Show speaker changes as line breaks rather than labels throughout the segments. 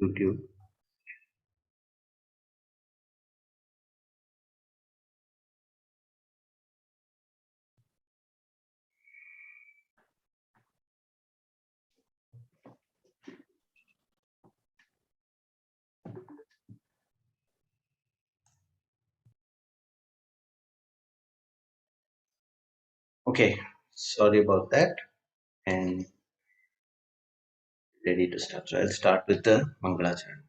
YouTube. Okay, sorry about that, and ready to start. So I'll start with the Mangalacharan.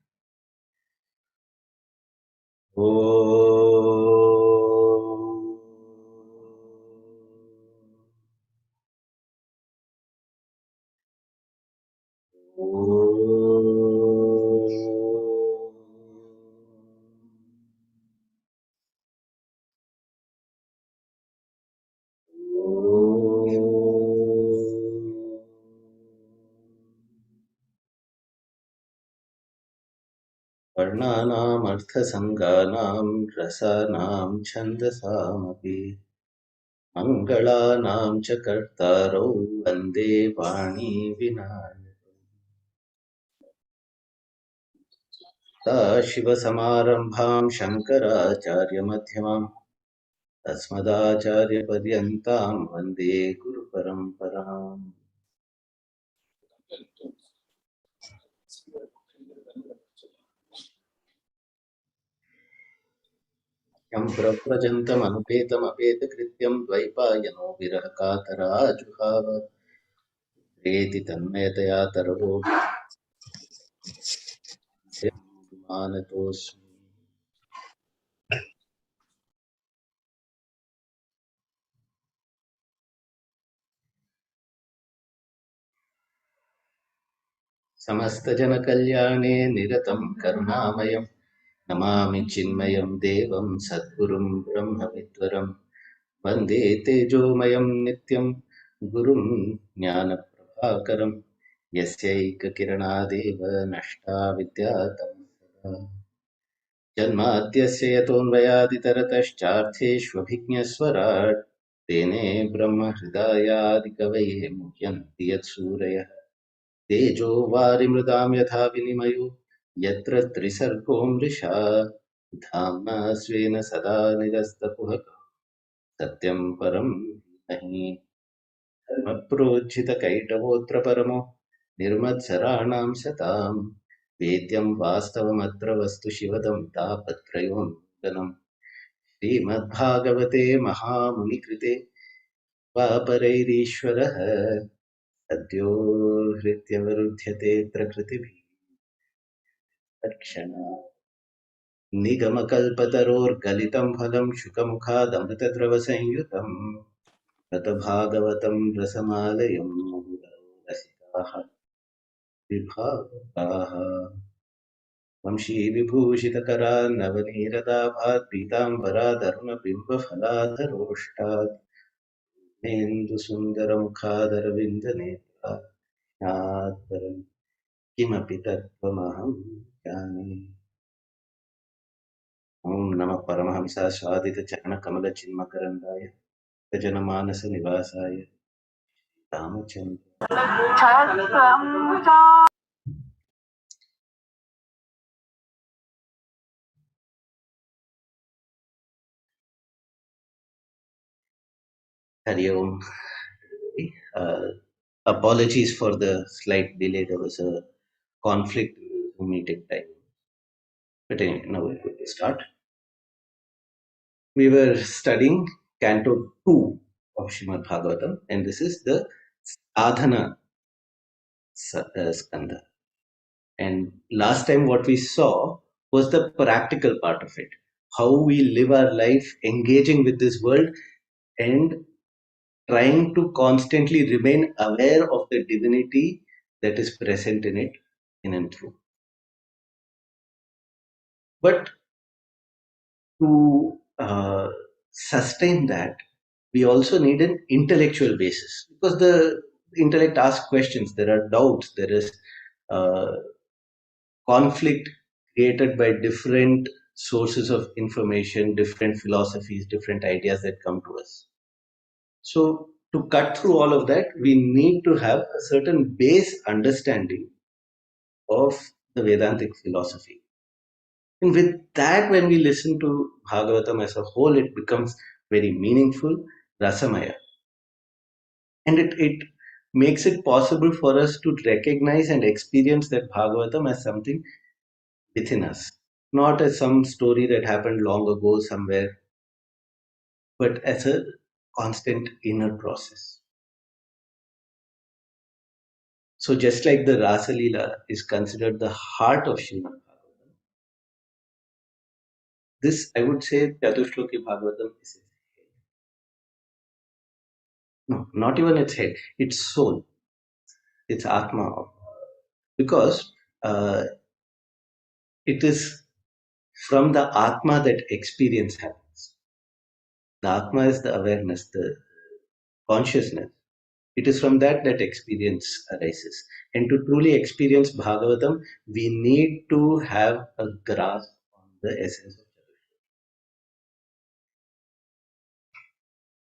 वर्णानाम् अर्थसङ्गानां रसानां छन्दसामपि मङ्गलानां च कर्तारौ वन्दे पाणि विनायकम् शिवसमारम्भां शङ्कराचार्यमध्यमाम् अस्मदाचार्यपर्यन्तां वन्दे गुरुपरम्पराम् यं प्रव्रजन्तमनुपेतमपेतकृत्यं द्वैपायनो विरहकातराजुहाव प्रेति तन्मयतया तरवो मानतोऽस्मि। समस्तजनकल्याणे निरतं करुणामयं नमामि चिन्मयं देवं सद्गुरुं ब्रह्मविद्वरं वन्दे तेजोमयं नित्यं गुरुं ज्ञानप्रभाकरं यस्यैककिरणादेव नष्टा विद्यातं सदा जन्माद्यस्य यतोऽन्वयादितरतश्चार्थेष्वभिज्ञस्वराट् तेने ब्रह्महृदायादिकवये मुह्यन्ति यत्सूरयः तेजो वारिमृदां यथा विनिमयो यत्र त्रिसर्गो मृषा धाम्ना स्वेन सदा निरस्तकुहकं सत्यं परं धीमहि धर्मप्रोज्झितकैटवोऽत्र परमो निर्मत्सराणां सतां वेद्यं वास्तवमत्र वस्तु शिवदं तापत्रयोन्मूलनम् श्रीमद्भागवते महामुनिकृते वापरैरीश्वरः सद्यो हृत्यवरुध्यते प्रकृतिभिः तत्क्षणात् निगमकल्पतरोर्गलितं फलं शुकमुखादमृतद्रवसंयुतं ततभागवतं रसमालयं मुहुरहो रसिकाः विभावकाः वंशीविभूषितकरान्नवनीरदाभात् पीताम्बरादरुणबिम्बफलाधरोष्टात् नेन्दुसुन्दरमुखादरविन्दनेत्रात् परं किमपि तत्त्वमहं जाने। ॐ नमः Paramahansa स्वादितचरणकमलचिन्मकरन्दाय जनमानसनिवासाय Ramchandra Hari Om. Apologies for the slight delay. There was a conflict in the Zoom meeting time. But anyway, now we're going to start. We were studying Canto 2 of Srimad Bhagavatam, and this is the Sadhana Skandha. And last time what we saw was the practical part of it. How we live our life engaging with this world and trying to constantly remain aware of the divinity that is present in it, in and through. But to sustain that, we also need an intellectual basis, because the intellect asks questions, there are doubts, there is conflict created by different sources of information, different philosophies, different ideas that come to us. So to cut through all of that, we need to have a certain base understanding of the Vedantic philosophy. And with that, when we listen to Bhagavatam as a whole, it becomes very meaningful, rasamaya. And it makes it possible for us to recognize and experience that Bhagavatam as something within us, not as some story that happened long ago somewhere, but as a constant inner process. So, just like the Rasa Leela is considered the heart of Srimad Bhagavatam, this I would say Chatushloki Bhagavatam is its head. No, not even its head, its soul, its Atma. Because it is from the Atma that experience happens. The Atma is the awareness, the consciousness. It is from that that experience arises. And to truly experience Bhagavatam, we need to have a grasp on the essence of Chatushloki.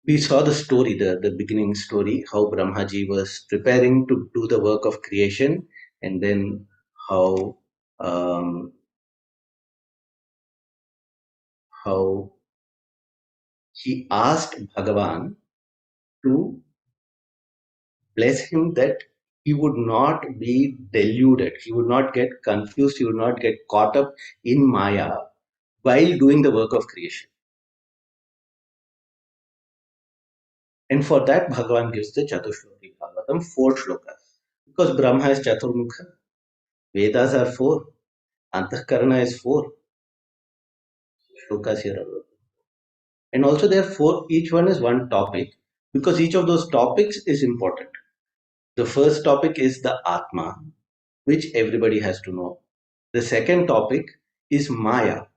We saw the story, the beginning story, how Brahmaji was preparing to do the work of creation, and then how um, how he asked Bhagavan to bless him that he would not be deluded, he would not get confused, he would not get caught up in Maya while doing the work of creation. And for that, Bhagavan gives the Chatushloki Bhagavatam, 4 shlokas. Because Brahma is Chaturmukha, Vedas are 4, Antahkarana is 4 shlokas here. And also, there are 4, each one is one topic, because each of those topics is important. The first topic is the Atma, which everybody has to know. The second topic is Maya.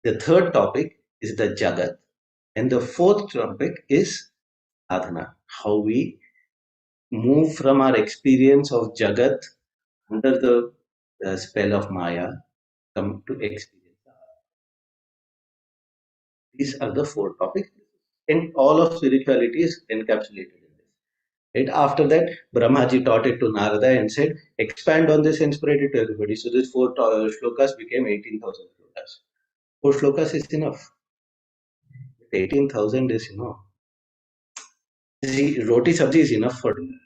The third topic is the Jagat. And the fourth topic is Sadhana, how we move from our experience of Jagat under the spell of Maya, come to experience. These are the 4 topics, and all of spirituality is encapsulated in this. Right after that, Brahmaji taught it to Narada and said, expand on this and spread it to everybody. So this 4 shlokas became 18,000 shlokas. 4 shlokas is enough. 18,000 is enough. See, roti sabji is enough for dinner.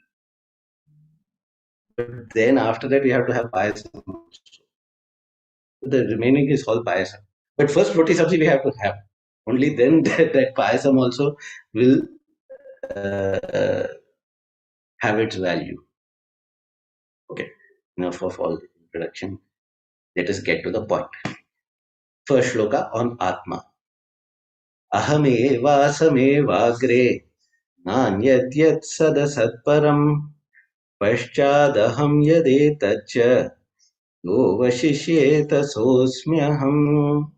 But then after that, we have to have payasam. The remaining is all payasam. But first roti sabji we have to have. Only then that payasam also will uh, have its value. Okay, enough of all the introduction. Let us get to the point. First shloka on Atma. Ahamevasamevagre nanyat sadasatparam पश्चादहं यदेतच्च yo वशिष्येत सोऽस्म्यहम्.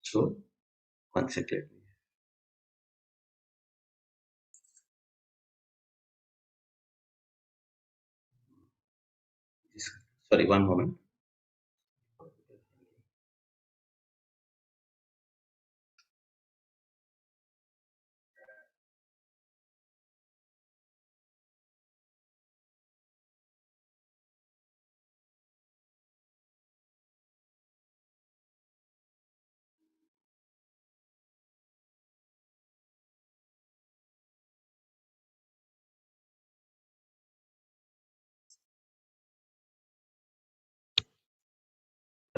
So, one second. Sorry, one moment.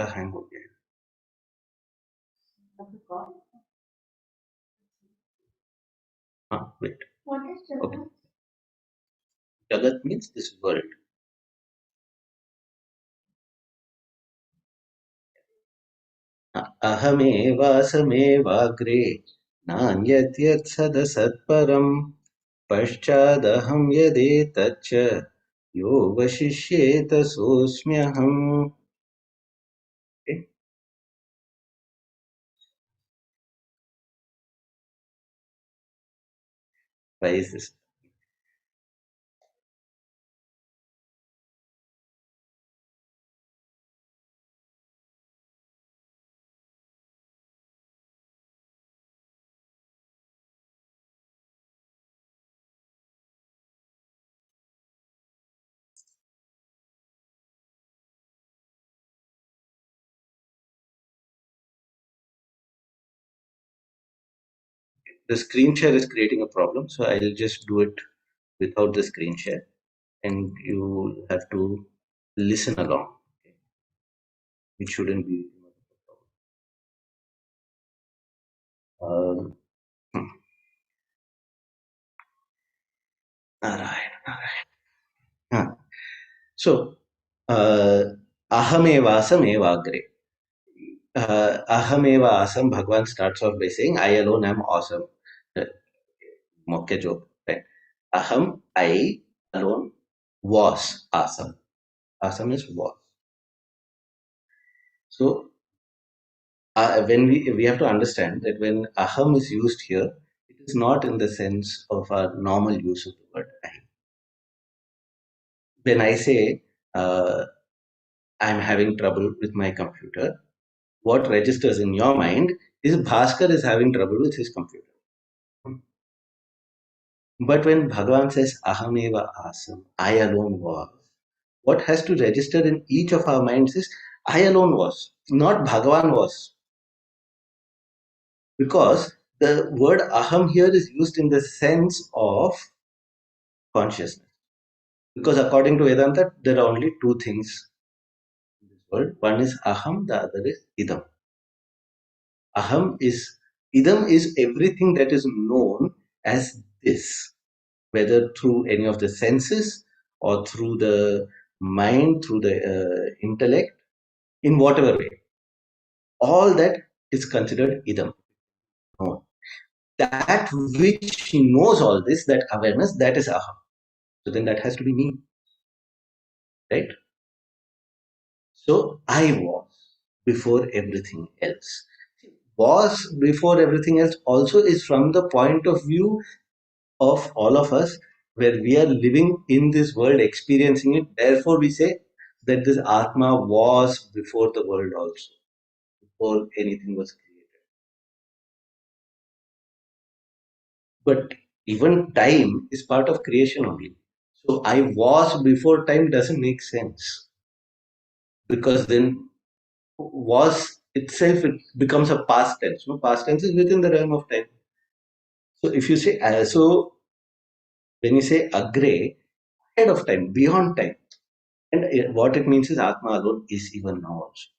Hang हो गया. Wait. Okay. Jagat means this world. अहमेवासमेवाग्रे नान्यत् सदसत्परं पश्चादहं यदेतच्च yo वशिष्येत सोऽस्म्यहम्. Okay. Why is this? The screen share is creating a problem, so I'll just do it without the screen share, and you have to listen along. Okay? It shouldn't be. Um, hmm. All right. Huh. So, ahamevasam evagre. Ahameva asam, Bhagwan starts off by saying, I alone am awesome. Uh, Mokke joke. Right? Aham, I alone was awesome. Awesome is was. So, when we have to understand that when aham is used here, it is not in the sense of our normal use of the word I. When I say I'm having trouble with my computer, what registers in your mind is Bhaskar is having trouble with his computer. But when Bhagavan says Ahameva Asam, I alone was, what has to register in each of our minds is I alone was, not Bhagavan was. Because the word Aham here is used in the sense of consciousness. Because according to Vedanta, there are only two things in this world. One is Aham, the other is Idam. Aham is, Idam is everything that is known as this, whether through any of the senses or through the mind, through the intellect, in whatever way. All that is considered idam. No. That which knows all this, that awareness, that is aham. So then that has to be me, right? So I was before everything else. Was before everything else also is from the point of view of all of us, where we are living in this world, experiencing it. Therefore, we say that this Atma was before the world also, before anything was created. But even time is part of creation only. So I was before time doesn't make sense, because then was itself, it becomes a past tense. No, past tense is within the realm of time. So if you say so, when you say agre, ahead of time, beyond time, and what it means is Atma alone is even now also.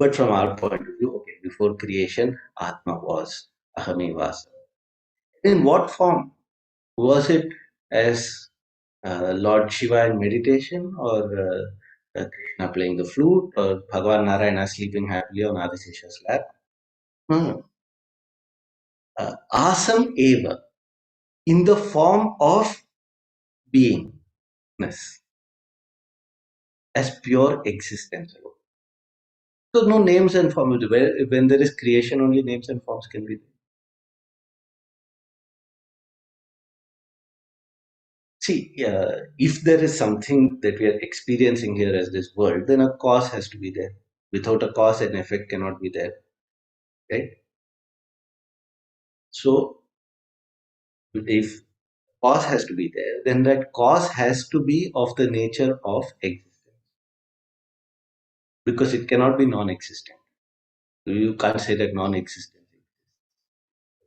But from our point of view, okay, before creation, Atma was, Ahame was. In what form? Was it as Lord Shiva in meditation, or Krishna playing the flute, or Bhagavan Narayana sleeping happily on Adisesha's lap? No. Asam eva, in the form of beingness, as pure existence alone. So no names and forms. When there is creation, only names and forms can be there. See, if there is something that we are experiencing here as this world, then a cause has to be there. Without a cause, an effect cannot be there, right? So, if cause has to be there, then that cause has to be of the nature of existence, because it cannot be non-existent. You can't say that non-existent is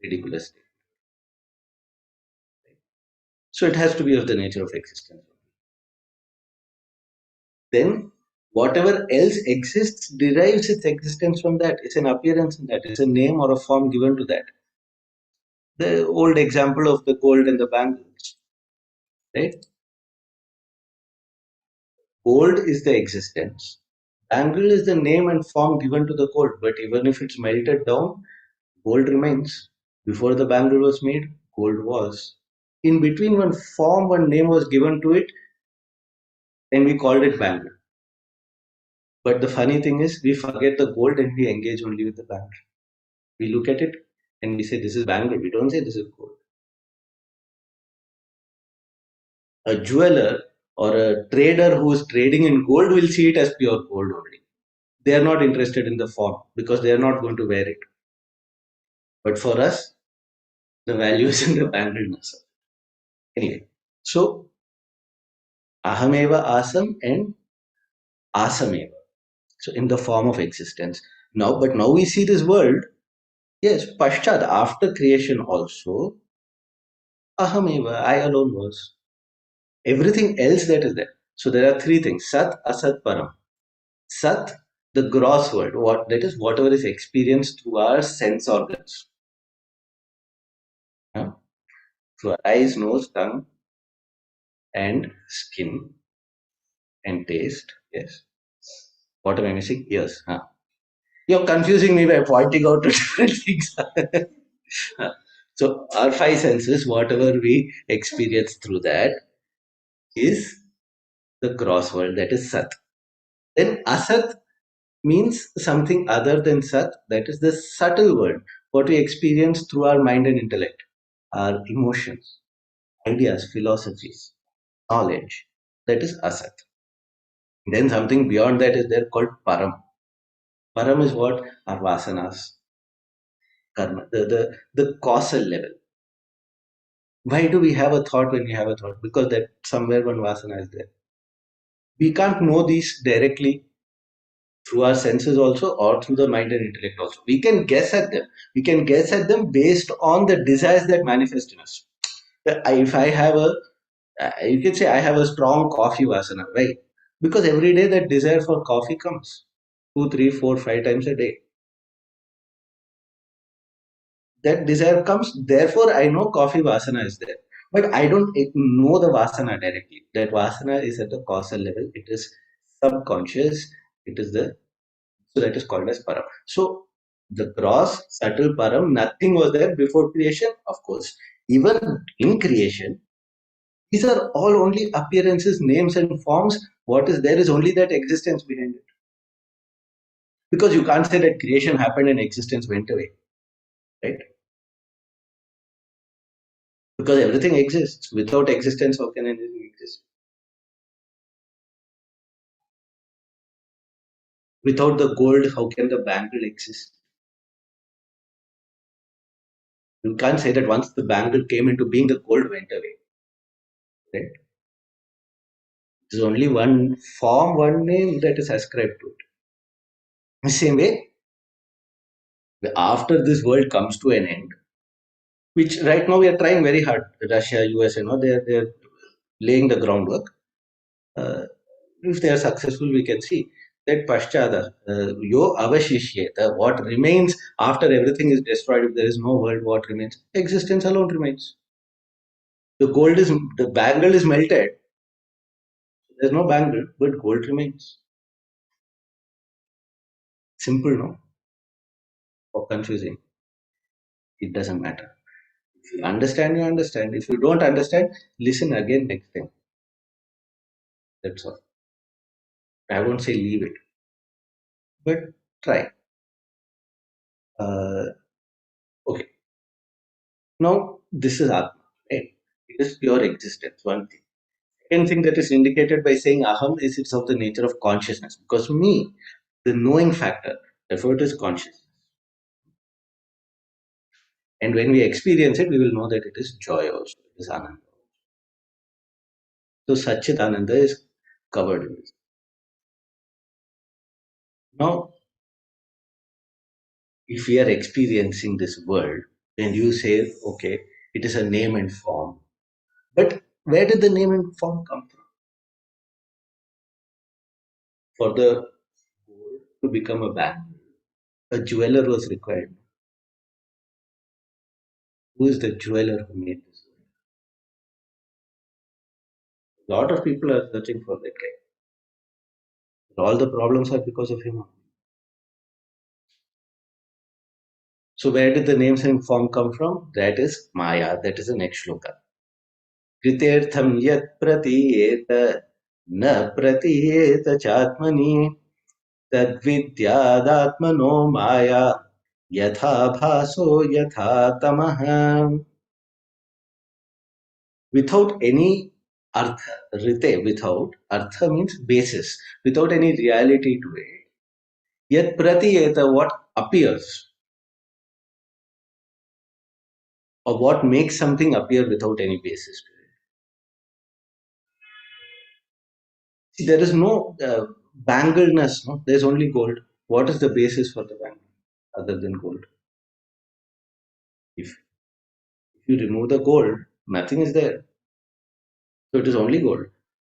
ridiculous. So, it has to be of the nature of existence. Then whatever else exists derives its existence from that. It's an appearance in that. It's a name or a form given to that. The old example of the gold and the bangles, right? Gold is the existence. Bangle is the name and form given to the gold. But even if it's melted down, gold remains. Before the bangle was made, gold was. In between, one form, one name was given to it, and we called it bangle. But the funny thing is, we forget the gold and we engage only with the bangle. We look at it and we say this is bangle. We don't say this is gold. A jeweler or a trader who is trading in gold will see it as pure gold only. They are not interested in the form because they are not going to wear it. But for us, the value is in the bangleness. Anyway, so ahameva asam and asameva. So in the form of existence. Now, but now we see this world Yes, Pashchat, after creation also, Ahameva, I alone was. Everything else that is there. So there are three things: Sat, Asat, Param. Sat, the gross world, what that is, whatever is experienced through our sense organs. Huh? Through our eyes, nose, tongue, and skin and taste. Yes. What am I missing? Yes. Huh? You're confusing me by pointing out to different things. Huh. So our five senses, whatever we experience through that, is the gross world, that is Sat. Then Asat means something other than Sat, that is the subtle world, what we experience through our mind and intellect, our emotions, ideas, philosophies, knowledge, that is Asat. Then something beyond that is there called Param. Param is what? Our vasanas, karma, the causal level. Why do we have a thought when we have a thought? Because that somewhere one vasana is there. We can't know these directly through our senses also or through the mind and intellect also. We can guess at them. We can guess at them based on the desires that manifest in us. If I have you can say I have a strong coffee vasana, right? Because every day that desire for coffee comes two, three, four, 5 times a day. That desire comes, therefore I know coffee vasana is there. But I don't know the vasana directly. That vasana is at the causal level. It is subconscious. It is the So that is called as param. So the gross, subtle param, nothing was there before creation, of course. Even in creation, these are all only appearances, names, and forms. What is there is only that existence behind it. Because you can't say that creation happened and existence went away, right? Because everything exists. Without existence, how can anything exist? Without the gold, how can the bangle exist? You can't say that once the bangle came into being, the gold went away, right? There's only one form, one name that is ascribed to it. The same way, after this world comes to an end, which right now we are trying very hard, Russia, US, they're laying the groundwork. Uh, if they are successful, we can see that Paschada, yo avashishyeta, what remains after everything is destroyed, if there is no world, what remains? Existence alone remains. The bangle is melted. There's no bangle, but gold remains. Simple, no? Or confusing. It doesn't matter. If you understand, you understand. If you don't understand, listen again next time. That's all. I won't say leave it, but try. Uh, okay. Now, this is Atma, right? It is pure existence, one thing. Second thing that is indicated by saying Aham is it's of the nature of consciousness. Because me, the knowing factor, therefore it is consciousness. And when we experience it, we will know that it is joy also. It is Ananda. So Satchit Ananda is covered in this. Now, if we are experiencing this world, then you say, okay, it is a name and form. But where did the name and form come from? For the gold to become a bank, a jeweler was required. Who is the jeweler who made this world? A lot of people are searching for that guy. All the problems are because of him. So where did the names and form come from? That is Maya. That is the next shloka. Kritirtham yat pratiyeta na pratiyeta chatmani तद्विद्यादात्मनो माया यथा भासो यथा तमः. Without any artha, rite, without artha means basis, without any reality to it. Yet pratiyeta, what appears, or what makes something appear without any basis to it. See, there is no bangleness, no? There's only gold. What is the basis for the bangle other than gold? If you remove the gold, nothing is there. So it is only gold.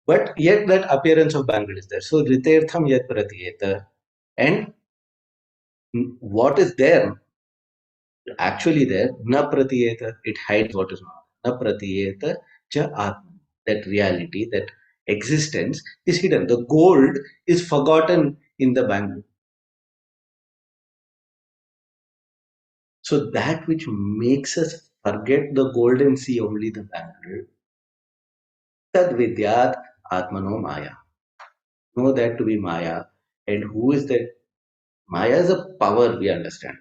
But yet that appearance of bangle is there. So ritirtham yat pratiyeta. And what is there, actually there, na pratiyeta, it hides what is not. Na pratiyeta cha atma. That reality, that existence is hidden. The gold is forgotten in the bangle. So that which makes us forget the gold and see only the bangle, tad vidyat atmano maya. Know that to be maya. And who is that? Maya is a power, we understand.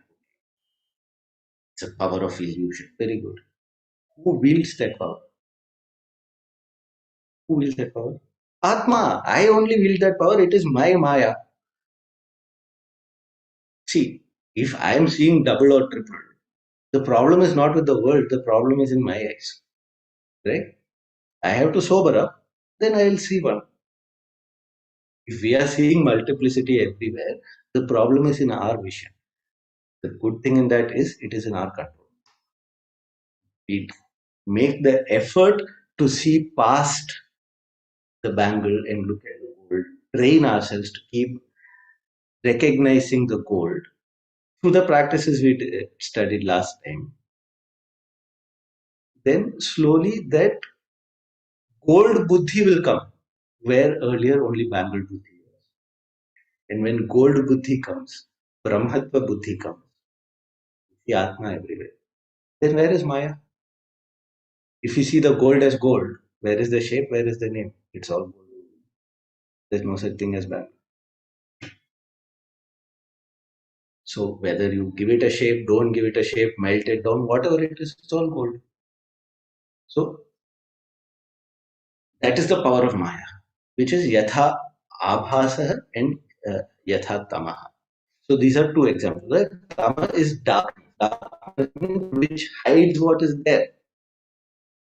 It's a power of illusion. Very good. Who wields that power? Who wields that power? Atma. I only wield that power. It is my maya. See, if I am seeing double or triple, the problem is not with the world. The problem is in my eyes. Right? I have to sober up. Then I will see one. If we are seeing multiplicity everywhere, the problem is in our vision. The good thing in that is it is in our control. We make the effort to see past the bangle and look at the gold. Train ourselves to keep recognizing the gold through the practices we studied last time. Then slowly that gold buddhi will come, where earlier only bangle buddhi was. And when gold buddhi comes, brahmatva buddhi comes, the atma everywhere. Then where is maya? If you see the gold as gold, where is the shape? Where is the name? It's all gold. There's no such thing as bangle. So whether you give it a shape, don't give it a shape, melt it down, whatever it is, it's all gold. So that is the power of Maya, which is Yatha Abhasa and Yatha Tamaha. So these are two examples. Right? Tama is dark, which hides what is there.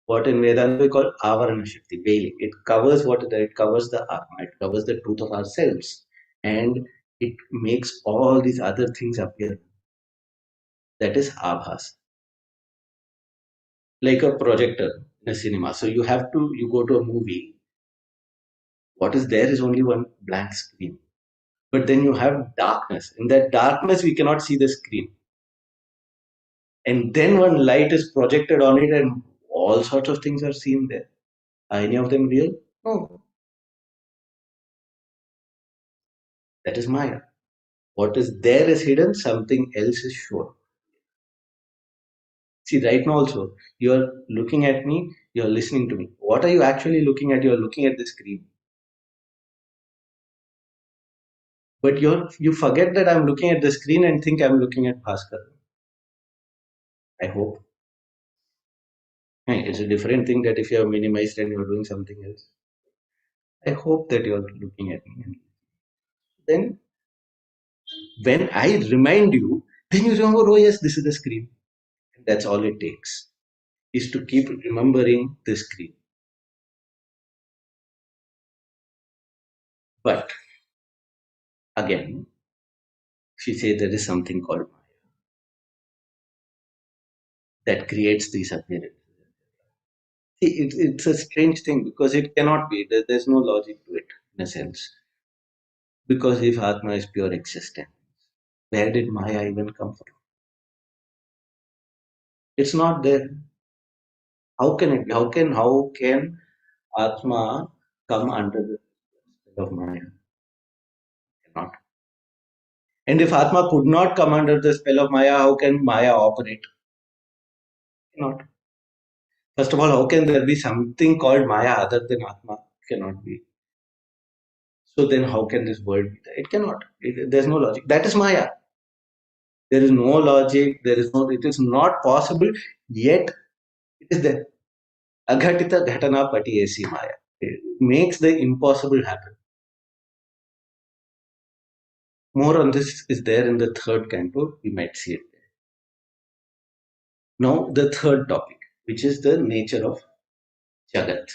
What in Vedanta we call Avarana Shakti, veiling. It covers what it covers the Atma, it covers the truth of ourselves, and it makes all these other things appear. That is Abhas. Like a projector in a cinema. So you go to a movie. What is there is only one blank screen. But then you have darkness. In that darkness, we cannot see the screen. And then one light is projected on it, and all sorts of things are seen there. Are any of them real? No. That is Maya. What is there is hidden, something else is shown. See, right now also, you're looking at me, you're listening to me. What are you actually looking at? You're looking at the screen. But you forget that I'm looking at the screen and think I'm looking at Bhaskar. I hope. Hey, it's a different thing that if you have minimized and you're doing something else. I hope that you're looking at me. Then when I remind you, then you remember, oh yes, this is the screen. That's all it takes, is to keep remembering the screen. But again, she said there is something called Maya that creates these appearances. See, it's a strange thing because it cannot be. There's no logic to it in a sense. Because if Atma is pure existence, where did Maya even come from? It's not there. How can it be? How can Atma come under the spell of Maya? Cannot. And if Atma could not come under the spell of Maya, how can Maya operate? Cannot. First of all, how can there be something called Maya other than Atma? Cannot be. So then how can this world be there? It cannot. There's no logic. That is Maya. There is no logic. It is not possible, yet it is there. Aghatita Ghatana Pati Esi Maya. It makes the impossible happen. More on this is there in the third canto. We might see it there. Now, the third topic, which is the nature of Jagat.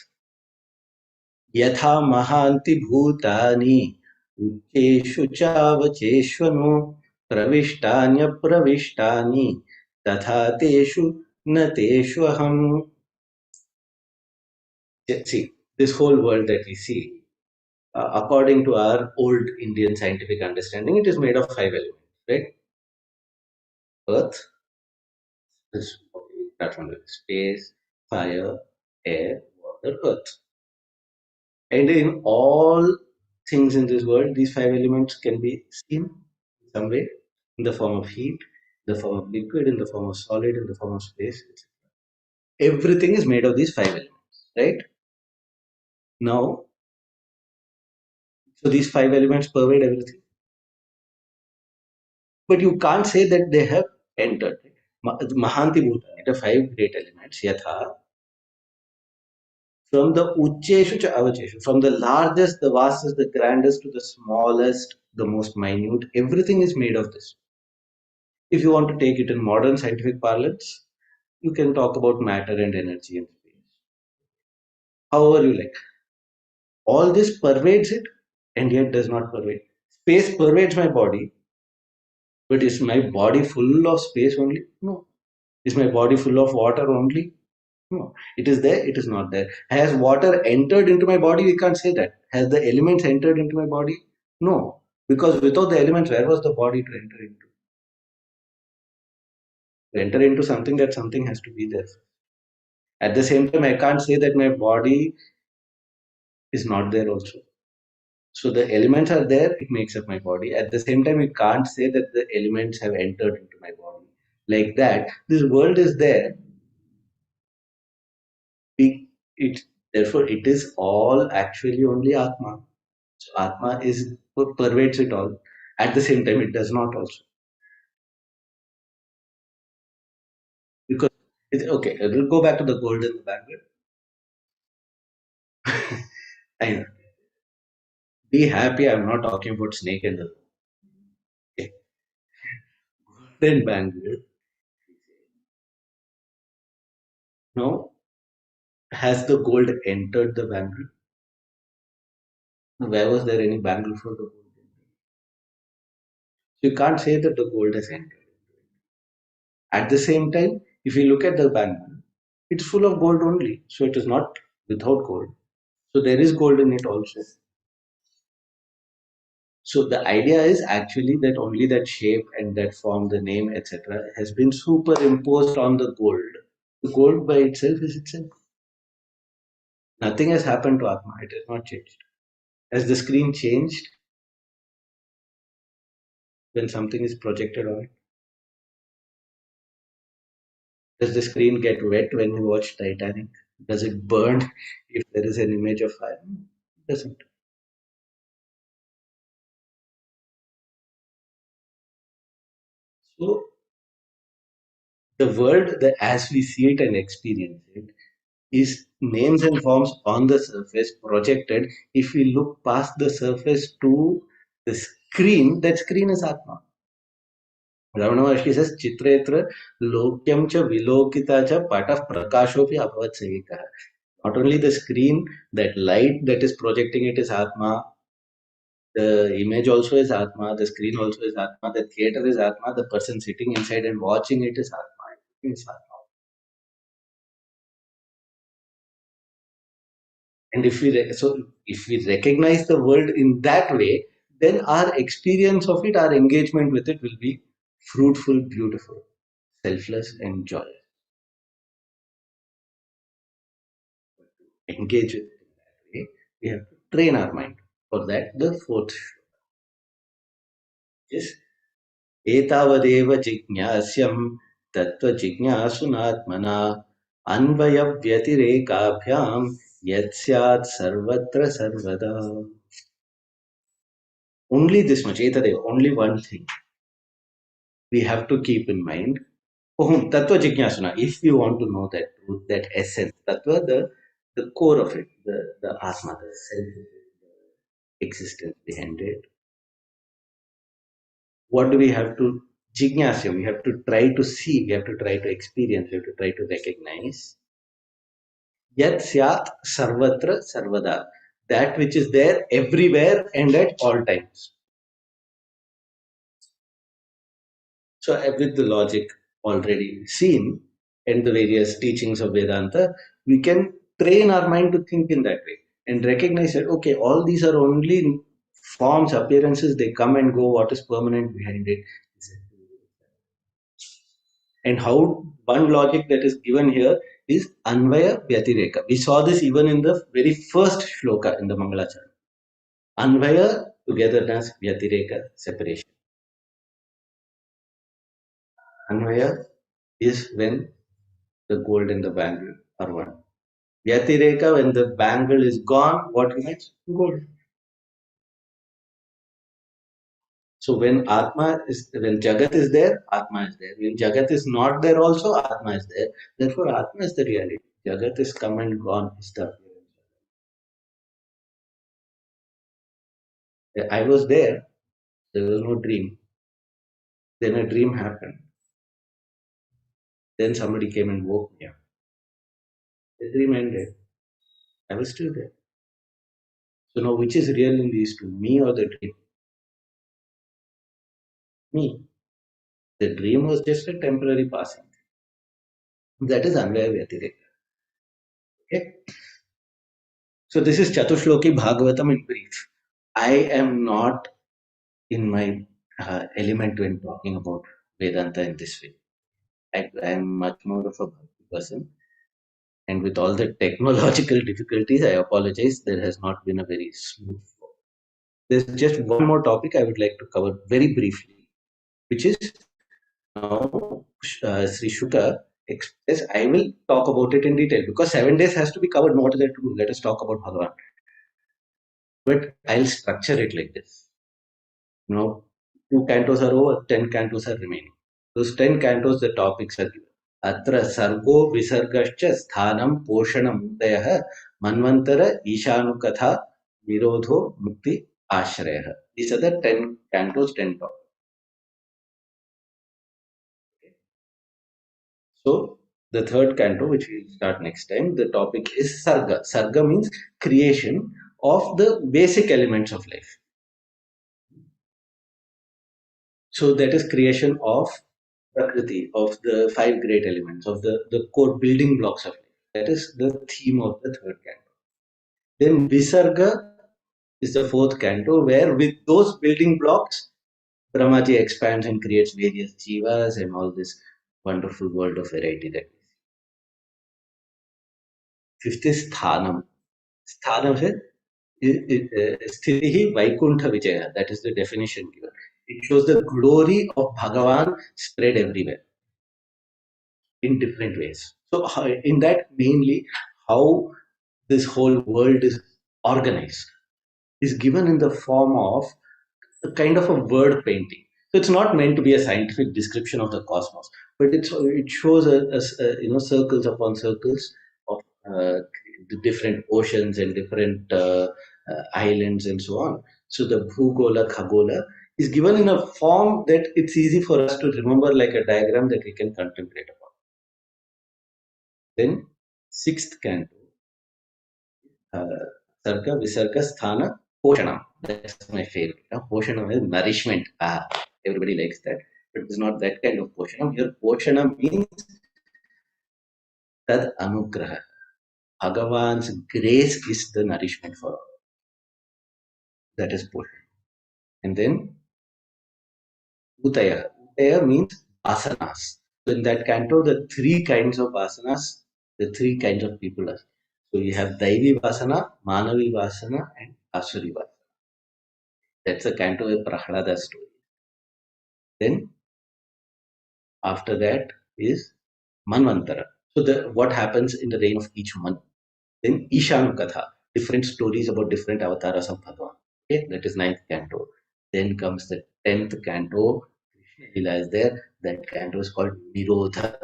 Yatha Mahanti Bhutani Ucheshu Chavacheshvano Pravishtanya Pravishtani Tatha teshu na teshu aham. See, this whole world that we see, according to our old Indian scientific understanding, it is made of five elements, right? Earth, this platform is space, fire, air, water, earth. And in all things in this world, these five elements can be seen in some way in the form of heat, in the form of liquid, in the form of solid, in the form of space. Everything is made of these five elements, right? Now, so these five elements pervade everything. But you can't say that they have entered. Mahanti Bhutani, the five great elements, Yatha, from the Ucheshu to Avacheshu, from the largest, the vastest, the grandest to the smallest, the most minute, everything is made of this. If you want to take it in modern scientific parlance, you can talk about matter and energy and space. However, you like. All this pervades it and yet does not pervade. Space pervades my body, but is my body full of space only? No. Is my body full of water only? No. It is there, it is not there. Has water entered into my body? We can't say that. Has the elements entered into my body? No. Because without the elements, where was the body to enter into? To enter into something, that something has to be there. At the same time, I can't say that my body is not there also. So the elements are there, it makes up my body. At the same time, we can't say that the elements have entered into my body. Like that, this world is there. It therefore it is all actually only Atma. So Atma is pervades it all. At the same time, it does not also. Because okay, we'll go back to the gold in the bangle. I know. Be happy. I'm not talking about snake and the okay. Golden bangle. Now, has the gold entered the bangle? Where was there any bangle for the gold? So you can't say that the gold has entered. At the same time, if you look at the bangle, it's full of gold only. So it is not without gold. So there is gold in it also. So the idea is actually that only that shape and that form, the name, etc., has been superimposed on the gold. The gold by itself is itself. Nothing has happened to Atma. It has not changed. Has the screen changed when something is projected on it? Does the screen get wet when you watch Titanic? Does it burn if there is an image of fire? No, it doesn't. So the world, as we see it and experience it, is names and forms on the surface projected. If we look past the surface to the screen, that screen is Atma. Ramana Maharshi says, Chitretra lokyam cha vilokita cha patah prakashopi abhavat sevika. Not only the screen, that light that is projecting it is Atma, the image also is Atma, the screen also is Atma, the theater is Atma, the person sitting inside and watching it is Atma. It is Atma. And if we recognize the world in that way, then our experience of it, our engagement with it will be fruitful, beautiful, selfless, and joyous. Engage with it in that way. We have to train our mind. For that, the fourth is एतावदेव जिज्ञास्यं तत्त्वजिज्ञासुनात्मना अन्वयव्यतिरेकाभ्यां यत् सर्वत्र सर्वदा. Only this much, etadeva, only one thing we have to keep in mind. Tattva jignasana, if you want to know that truth, that essence, tattva, the core of it, the atma, the self, the existence behind it. What do we have to jignasya? We have to try to see, we have to try to experience, we have to try to recognize. Yat syat sarvatra sarvada, that which is there everywhere and at all times. So with the logic, already seen and the various teachings of Vedanta, we can train our mind to think in that way and recognize that, okay, all these are only forms, appearances, they come and go. What is permanent behind it? And how one logic that is given here is Anvaya Vyatireka. We saw this even in the very first shloka in the Mangalacharana. Anvaya, togetherness, Vyatireka, separation. Anvaya is when the gold and the bangle are one. Vyatireka, when the bangle is gone, what remains? Gold. So when when Jagat is there, Atma is there. When Jagat is not there also, Atma is there. Therefore, Atma is the reality. Jagat is come and gone is the appearance. I was there. There was no dream. Then a dream happened. Then somebody came and woke me up. The dream ended. I was still there. So now which is real in these two? Me or the dream? Me. The dream was just a temporary passing. That is Anvaya Vyatireka. Okay. So this is Chatushloki Bhagavatam in brief. I am not in my element when talking about Vedanta in this way. I am much more of a bhakti person. And with all the technological difficulties, I apologize. There has not been a very smooth flow. There's just one more topic I would like to cover very briefly, which is now Sri Shuka express. I will talk about it in detail because 7 days has to be covered. No, what is there to do? Let us talk about Bhagavan. But I'll structure it like this. Now, 2 cantos are over, 10 cantos are remaining. Those 10 cantos, the topics are given. Atra sargo visargascha sthanam poshanam udayah manvantara ishanukatha nirodho mukti ashrayah. These are the 10 cantos, 10 topics. So, the third canto, which we will start next time, the topic is Sarga. Sarga means creation of the basic elements of life. So, that is creation of Prakriti, of the five great elements, of the core building blocks of life. That is the theme of the third canto. Then Visarga is the fourth canto, where with those building blocks, Brahmaji expands and creates various jivas and all this wonderful world of variety that we see. Fifth is Sthanam. Sthanam is Sthitihi Vaikuntha Vijaya. That is the definition given. It shows the glory of Bhagavan spread everywhere in different ways. So, in that, mainly how this whole world is organized is given in the form of a kind of a word painting. So it's not meant to be a scientific description of the cosmos, but it shows circles upon circles of the different oceans and different islands and so on. So the Bhugola Khagola is given in a form that it's easy for us to remember, like a diagram that we can contemplate upon. Then sixth canto, Sarga Visarga Sthana Poshanam. That's my favorite. Poshanam is nourishment. Everybody likes that. But it's not that kind of Poshanam. Here, Poshanam means Tad Anugraha. Bhagavan's grace is the nourishment for all. That is Poshanam. And then Utaya. Utaya means asanas. So in that canto, the three kinds of asanas, the three kinds of people are. So you have Daivi Vasana, Manavi Vasana, and Asuri Vasana. That's a canto of Prahlada story. Then after that is Manvantara. So what happens in the reign of each month. Then Ishanu Katha, different stories about different avatars of Bhagavan. Okay, that is ninth canto. Then comes the 10th canto. Krishna Lila is there. That canto is called Nirodha.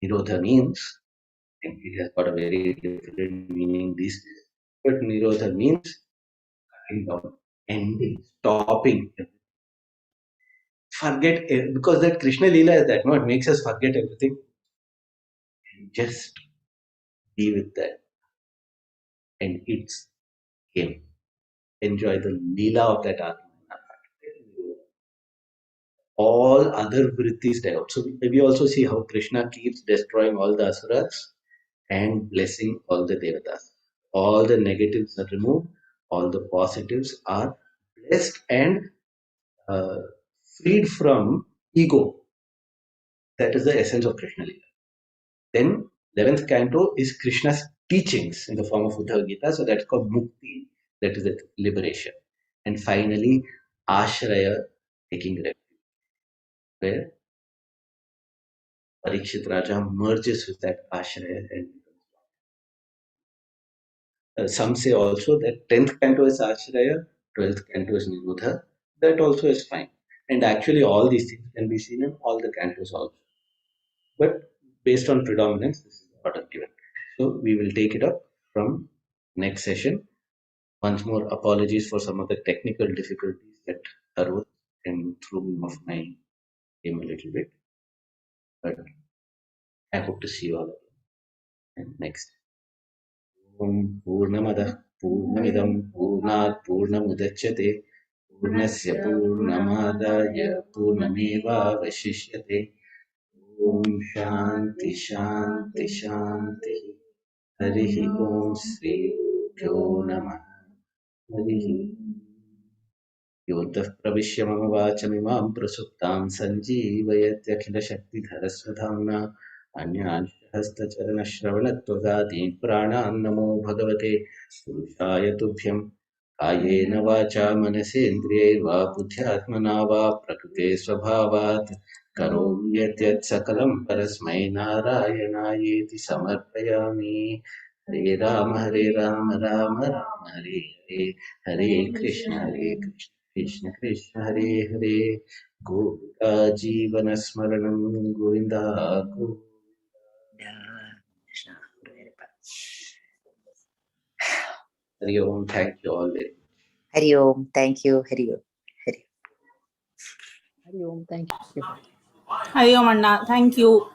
Nirodha means, and it has got a very different meaning these days. But Nirodha means cutting down, ending, stopping. Forget it, because that Krishna Lila is that, no, it makes us forget everything. Just be with that. And it's him. Enjoy the Leela of that Atma. all other vrittis die out. So we also see how Krishna keeps destroying all the asuras and blessing all the devatas. All the negatives are removed, all the positives are blessed and uh, freed from ego. That is the essence of Krishna Lila. Then 11th canto is Krishna's teachings in the form of Uddhava Gita. So that's called Mukti. That is the liberation. And finally, Ashraya, taking refuge, where Parikshit Raja merges with that Ashraya. And some say also that 10th canto is Ashraya, 12th canto is Nirodha. That also is fine. And actually, all these things can be seen in all the cantos also. But based on predominance, this is the order given. So we will take it up from next session. Once more, apologies for some of the technical difficulties that arose and threw me off my game a little bit. But I hope to see you all again next. Om Purnamadah Purnamidam Purnat Purnamudachyate Purnasya Purnamadaya Purnameva Vashishyate. Om Shanti Shanti Shanti. Harihi Om Sri Gyo Namah. Harihi योऽन्तः प्रविश्य मम वाचमिमां प्रसुप्तां सञ्जीवयत्यखिलशक्तिधरस्वधाम्ना अन्यान् हस्तचरणश्रवणत्वगादीन् प्राणान् नमो भगवते पुरुषाय तुभ्यं कायेन वाचा मनसेन्द्रियैर्वा बुद्ध्यात्मना वा प्रकृते स्वभावात् करोमि यद्यत् सकलं परस्मै नारायणायेति समर्पयामि. हरे राम राम राम हरे हरे, हरे कृष्ण कृष्ण कृष्ण हरे हरे. गोपिका जीवन स्मरणं Govinda Govinda. Hari Om. Thank you all.
Hari Om. Thank you. Hari Om.
Hari Om. Thank you.
Hari Om Anna. Thank you.